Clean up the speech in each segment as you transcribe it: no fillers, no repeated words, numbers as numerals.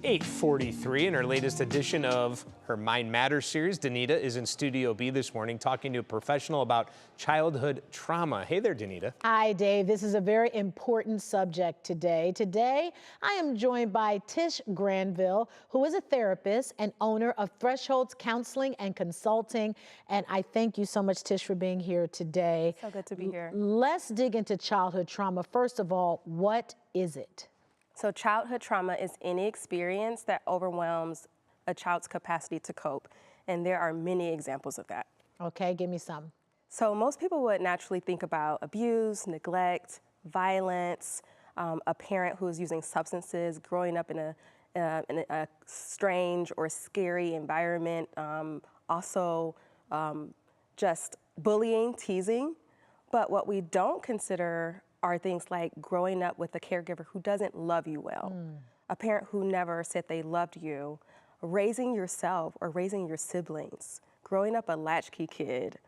8:43 in our latest edition of her Mind Matters series. Danita is in Studio B this morning talking to a professional about childhood trauma. Hey there, Danita. Hi, Dave. This is a very important subject today. Today, I am joined by Tish Granville, who is a therapist and owner of Thresholds Counseling and Consulting. And I thank you so much, Tish, for being here today. So good to be here. Let's dig into childhood trauma. First of all, what is it? So childhood trauma is any experience that overwhelms a child's capacity to cope. And there are many examples of that. Okay, give me some. So most people would naturally think about abuse, neglect, violence, a parent who is using substances, growing up in a strange or scary environment, also just bullying, teasing. But what we don't consider are things like growing up with a caregiver who doesn't love you well, a parent who never said they loved you, raising yourself or raising your siblings, growing up a latchkey kid,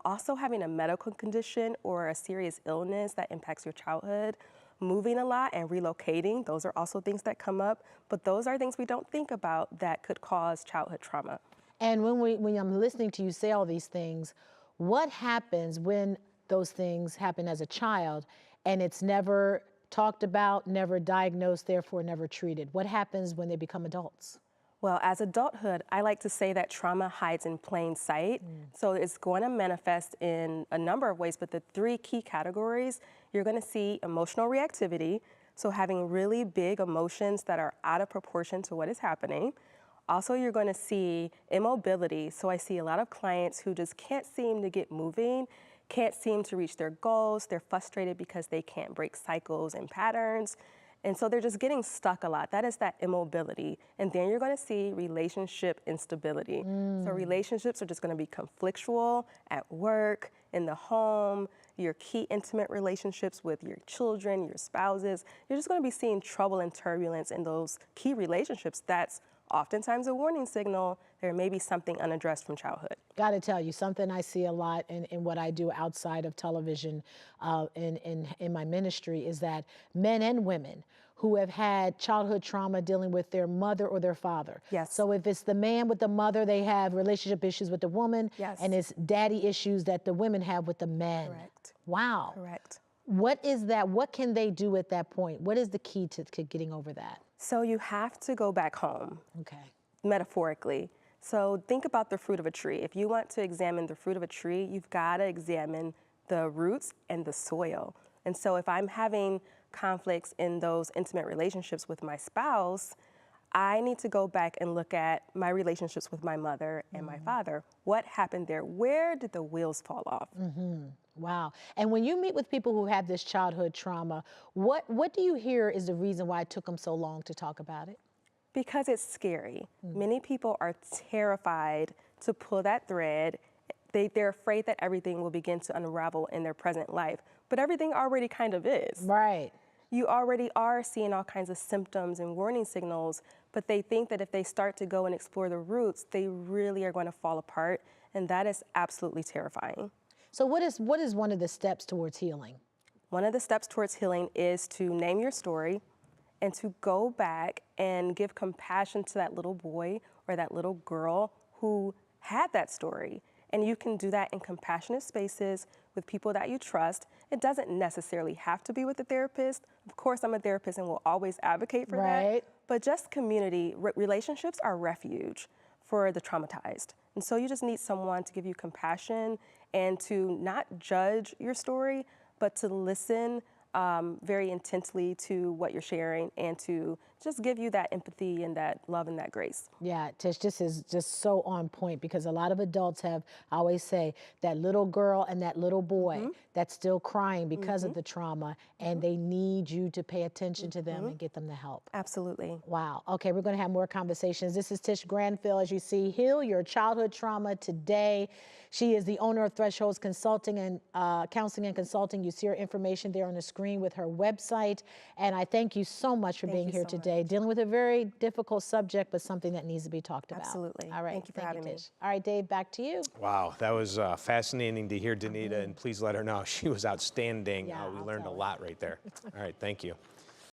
also having a medical condition or a serious illness that impacts your childhood, moving a lot and relocating. Those are also things that come up, but those are things we don't think about that could cause childhood trauma. And when I'm listening to you say all these things, what happens when those things happen as a child and it's never talked about, never diagnosed, therefore never treated? What happens when they become adults? Well, as adulthood, I like to say that trauma hides in plain sight. So it's going to manifest in a number of ways, but the three key categories, you're going to see emotional reactivity, so having really big emotions that are out of proportion to what is happening. Also, you're going to see immobility. So I see a lot of clients who just can't seem to get moving, can't seem to reach their goals. They're frustrated because they can't break cycles and patterns. And so they're just getting stuck a lot. That is that immobility. And then you're going to see relationship instability. So relationships are just going to be conflictual at work, in the home, your key intimate relationships with your children, your spouses. You're just going to be seeing trouble and turbulence in those key relationships. That's oftentimes a warning signal there may be something unaddressed from childhood. Got to tell you, something I see a lot in what I do outside of television in my ministry is that men and women who have had childhood trauma dealing with their mother or their father. Yes. So if it's the man with the mother, they have relationship issues with the woman, and it's daddy issues that the women have with the men. Correct. Wow. Correct. What is that? What can they do at that point? What is the key to getting over that? So you have to go back home. Okay. Metaphorically. So think about the fruit of a tree. If you want to examine the fruit of a tree, you've got to examine the roots and the soil. And so if I'm having conflicts in those intimate relationships with my spouse, I need to go back and look at my relationships with my mother and my father. What happened there? Where did the wheels fall off? Wow. And when you meet with people who have this childhood trauma, what do you hear is the reason why it took them so long to talk about it? Because it's scary. Many people are terrified to pull that thread. They're afraid that everything will begin to unravel in their present life, but everything already kind of is. Right. You already are seeing all kinds of symptoms and warning signals, but they think that if they start to go and explore the roots, they really are going to fall apart, and that is absolutely terrifying. So what is one of the steps towards healing? One of the steps towards healing is to name your story and to go back and give compassion to that little boy or that little girl who had that story. And you can do that in compassionate spaces with people that you trust. It doesn't necessarily have to be with a therapist. Of course, I'm a therapist and will always advocate for that. But just community, relationships are refuge for the traumatized. And so you just need someone to give you compassion and to not judge your story, but to listen very intensely to what you're sharing and to just give you that empathy and that love and that grace. Yeah, Tish, this is just so on point because a lot of adults have, I always say, that little girl and that little boy that's still crying because of the trauma, and they need you to pay attention to them and get them the help. Absolutely. Wow. Okay, we're going to have more conversations. This is Tish Granville. As you see, heal your childhood trauma today. She is the owner of Thresholds Consulting and Counseling and Consulting. You see her information there on the screen with her website. And I thank you so much for being here today, dealing with a very difficult subject, but something that needs to be talked about. Absolutely. All right. Thank you for having me. All right, Dave, back to you. Wow, that was fascinating to hear Danita, and please let her know she was outstanding. We learned a lot right there. All right, thank you.